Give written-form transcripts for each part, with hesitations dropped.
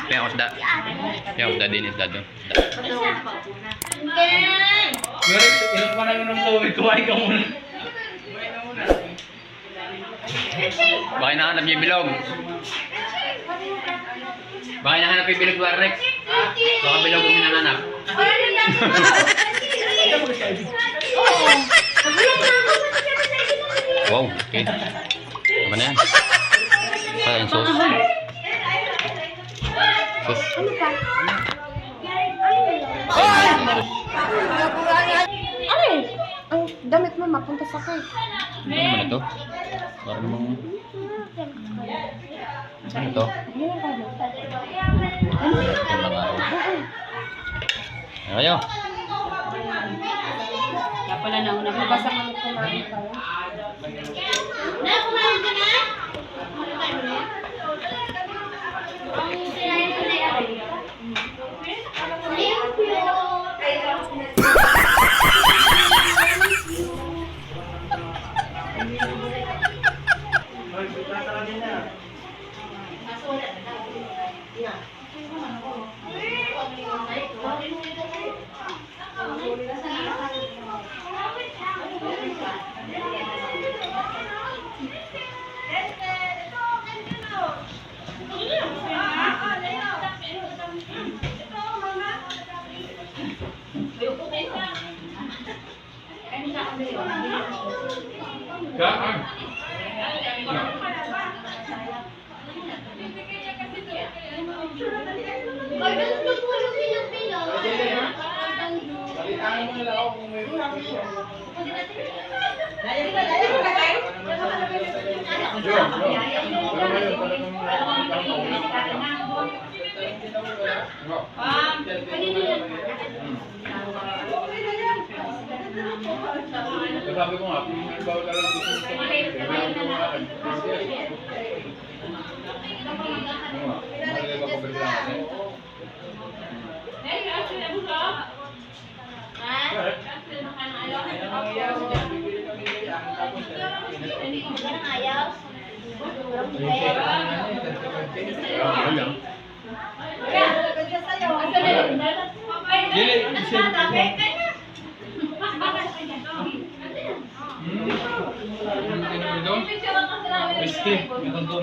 Kaya ako isda. Kaya ako isda din, isda doon. Meron, inom pa namin ng tubig. Kumain ka muna. Baka hinahanap niya yung bilog. Baka hinahanap yung bilog, Rex. Baka bilog ang hinahanap. Wow, okay. Apa na yan? Kaya yung sauce. Sauce. Ano pa? Ano yun? Ang damit mo mapunta sa cake. Ano naman ito? Parang namang... Ano ito? Ito lang araw. Ayaw. Kaya pala nauna pa. Basta kami kumain tayo. Kaan. Balitaan mo nila ako kung may sabi ko nga, bawal ka lang gusto nito.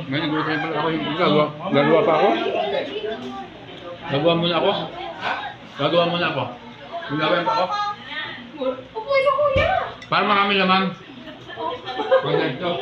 Ngayon, nagulutin pala ako yung gagawa pa ako. Gagawa muna ako. Gagawa muna ako. Gagawa pa ako. Upoy ka kuya! Para marami laman. Pwede ito.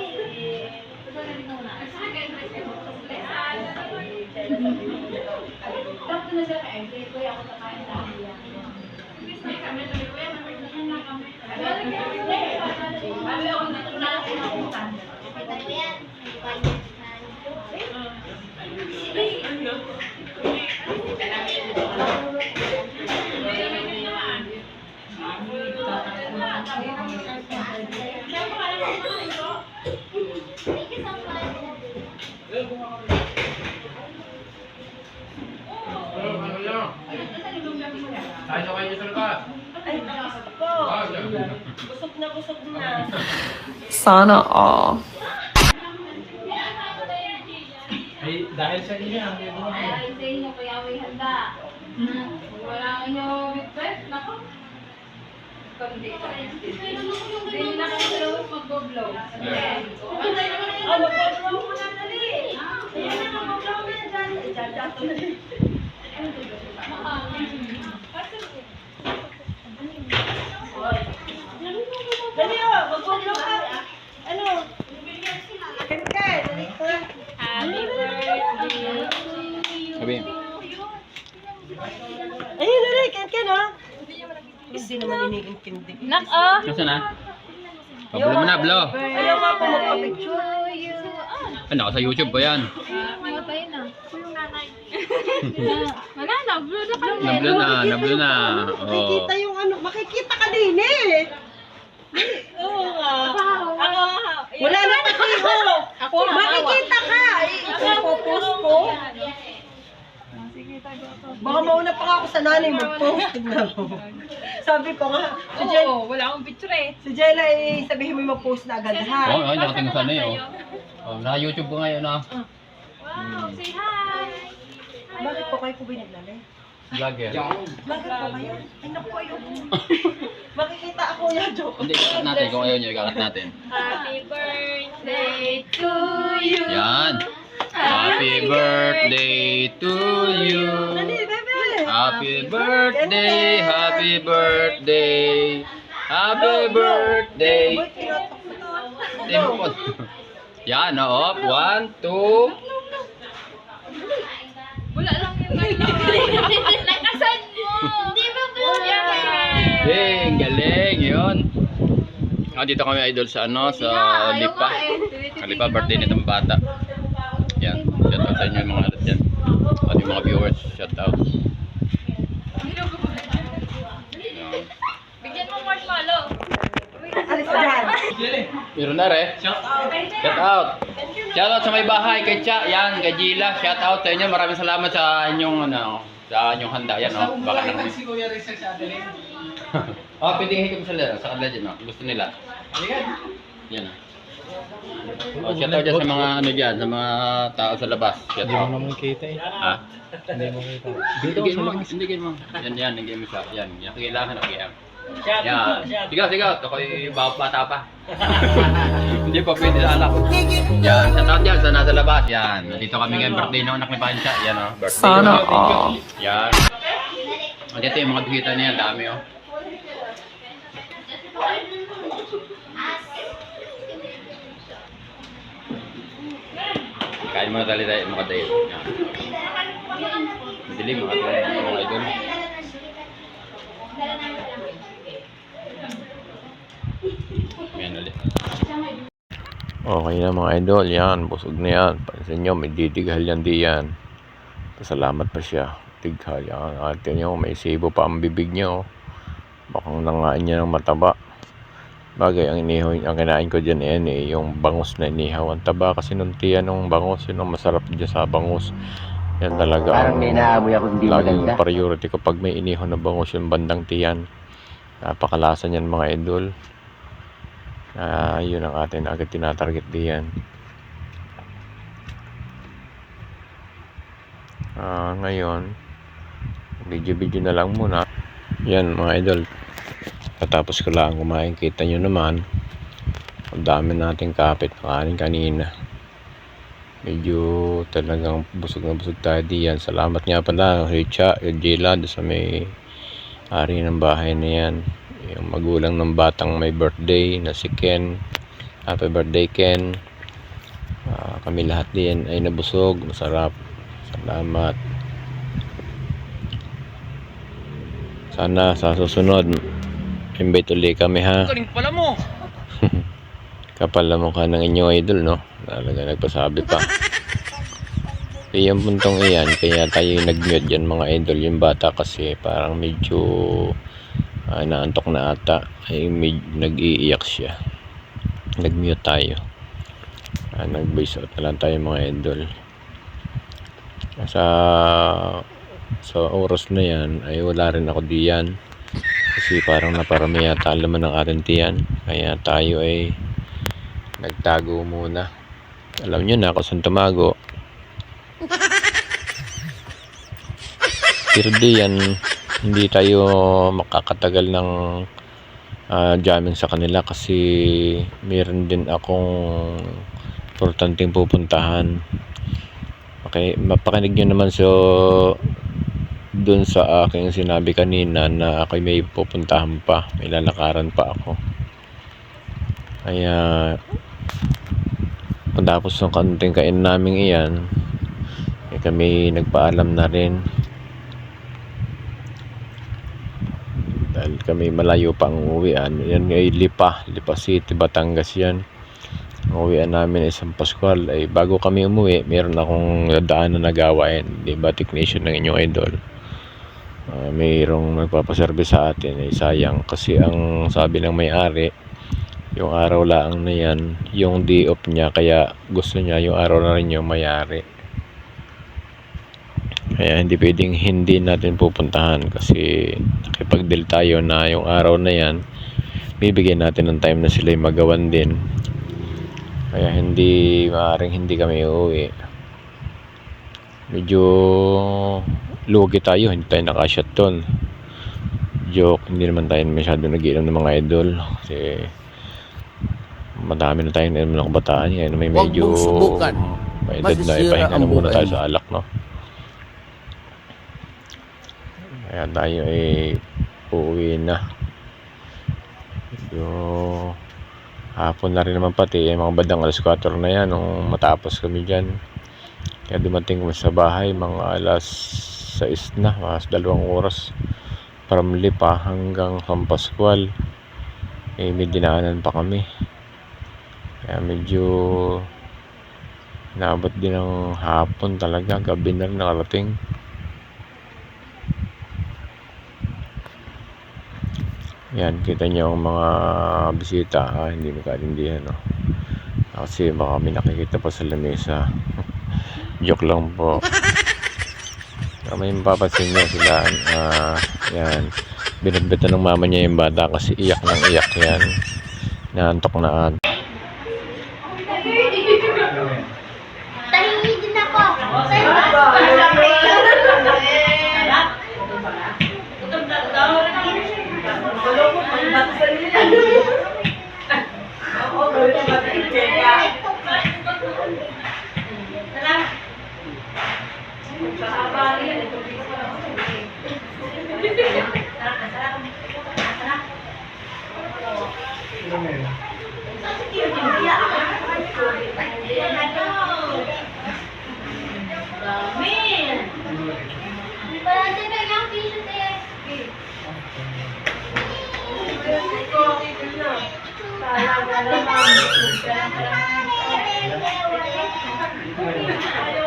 Tayo na kayo sa labas. Busog na. Sana all. Ay, dahil sa inyo, ang may buhay. Dahil sa inyo, kaya may handa. Wala inyo request, nako. Hindi na kami dalawang mag-blow. Mag-blow mo na dali. Ayan na, mag-blow mo na dyan. Jajato na rin. Dali o, mag-blow ka. Ano? Ken, dali ko. Happy birthday. Sabi. Ayun, dali, Ken, ha? Hindi naman iniintindi. Kasi na? Pablo mo na, blo. Ayaw nga po magpa-picture. Ano, sa YouTube ba yan? Matay na. Wala na, blue na kami. Nablo na. Oh. Makikita yung ano, makikita ka din eh. Oo nga. Ako, wala na patiho. Ako, makikita ka. Ipopost ko. Baka mauna pa ako sa nanay mag-post. Sabi ko nga, si Jen, wala akong picture eh. si Jenna eh, sabihin mo mag-post na agad ha. Oo, nakatingin sana yun. Oh, naka-YouTube ko ngayon, ah. Say hi. Bakit po kayo po binaglalay? Vlogger. Bakit po kayo? Ay, naku, ayoko. Makikita ako yan, joke. Hindi, ikakat natin. Kung ayaw nyo, ikakat natin. Happy birthday to you. Yan. Happy birthday to you. Dali, bebe. Happy birthday, happy birthday. Happy birthday. Boy, kinotok mo to. Tempo. Yan, op. 1, 2. Wala lang yung nakasan mo. Di ba po? Galing, galing. Yun. Dito kami idol sa sa Lipa. Lipa, birthday nitong bata. Yan. Shout out sa inyo yung mga alat yan. At yung mga viewers, shout out. Yan. Bigyan mo marshmallow. Alis ka dyan. Meron na rin. Shout out. Shout out sa may bahay kay Cha. Yan, kay Gila. Shout out sa inyo. Maraming salamat sa inyong sa inyong handa. Yan baka na. Si Kuya Rizal sa Adeline. Pwede hikim sa kanila dyan. Gusto nila. Yan. Shout out dyan sa mga dyan, sa mga tao sa labas. Shout out. naman kita eh. Ha? Hindi mo kita. Hindi mo. Yan, hindi mo siya. Yan, kailangan na kaya. Yan. Sigaw. Ako'y bata pa. Hindi pa pwede na anak. Yan, shout out dyan sa nasa labas. Yan. Nandito kami ngayon, birthday ng anak ni Pancha. Yan birthday. Sana all. Yan. Dito yung mga bisita niya, dami Kain muna tayo mga tayo. Yan. Dilim mga idol. Yan ulit. Okay na mga idol, yan, busog na yan. Pansin nyo, may didighal yan diyan. Pasalamat pa siya. Tighal yan. At nyo, may sibo pa ang bibig nyo. Bakang nangain niya ng mataba. Bagay, ang kinain ko dyan yung bangus na inihaw. Ang taba kasi nung tiyan ng bangus, yun ang masarap dyan sa bangus. Yan talaga. Parang may naamoy ako hindi laging maganda. priority ko pag may inihaw na bangus yung bandang tiyan. Napakalasa niyan mga idol. Yun ang atin agad tinatarget diyan. Ngayon, video na lang muna. Yan mga idol. Tapos ko lang kumain, kita nyo naman ang dami nating kapit kanin kanina. Medyo talagang busog na busog tayo diyan. Salamat nga pala Richa, Gila sa may ari ng bahay na yan, yung magulang ng batang may birthday na si Ken. Happy birthday Ken. Kami lahat din ay nabusog, masarap. Salamat. Sana sa susunod invite ulit kami ha. Galing pala mo. Kapal na mukha ng inyong idol, no? Talaga nagpasabi pa. Yung puntong iyan, kaya tayo nag-mute dyan mga idol. Yung bata kasi parang medyo naantok na ata. Ay nag-iiyak siya. Nag-mute tayo. Nag-voice out na lang tayo mga idol. Sa oras na yan, ay wala rin ako diyan. Kasi parang naparami yata laman ng ating tiyan. Kaya tayo ay nagtago muna. Alam nyo na kung saan tumago. Pero diyan, hindi tayo makakatagal ng jamming sa kanila kasi meron din akong importanteng pupuntahan. Okay, mapakinig nyo naman dun sa aking sinabi kanina na ako may pupuntahan pa, may lalakaran pa ako. Kaya pagtapos ng kanting kain namin iyan, kami nagpaalam na rin dahil kami malayo pa ang uwian. Yan ay Lipa City, Batangas yan. Ang uwian namin ay San Pascual. Ay bago kami umuwi, meron akong daanan na gawain, diba, technician ng inyong idol. Mayroong nagpapaservice sa atin. Ay sayang kasi ang sabi ng may-ari, yung araw lang na yan yung day off niya, kaya gusto niya yung araw na rin yung may-ari. Kaya hindi pwedeng hindi natin pupuntahan kasi nakipag-deal tayo na yung araw na yan bibigyan natin ng time na sila magawan din. Kaya hindi maaaring hindi kami uuwi. medyo lugi tayo, hindi tayo nakashot doon. Joke, hindi naman tayo masyado nag-iinom ng mga idol kasi madami na tayong inom ng kabataan yan. May Huwag medyo mong subukan. may edad na Masisira ipahinga ang na muna buhay tayo mo. sa alak, no? Kaya tayo ay uuwi na. Medyo hapon na rin naman pati, mga bandang alas 4 na yan nung matapos kami dyan. Kaya dumating kami sa bahay mga alas 6 na, mas 2 oras from Lipa hanggang San Pascual. May dinaanan pa kami, kaya medyo naabot din ng hapon talaga, gabi na rin nakarating. Yan, kita niyo ang mga bisita, hindi magkaintindihan, no? Kasi baka may nakikita pa sa lamesa. Joke lang po. May mapapansin niyo sila, yan, binagbitan ng mama niya yung bata kasi iyak ng iyak yan. Naantok na Tahingi din ako. Parang na yung tissue tayo.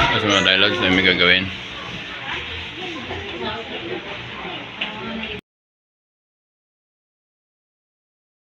Mas mga dialogues na may gagawin.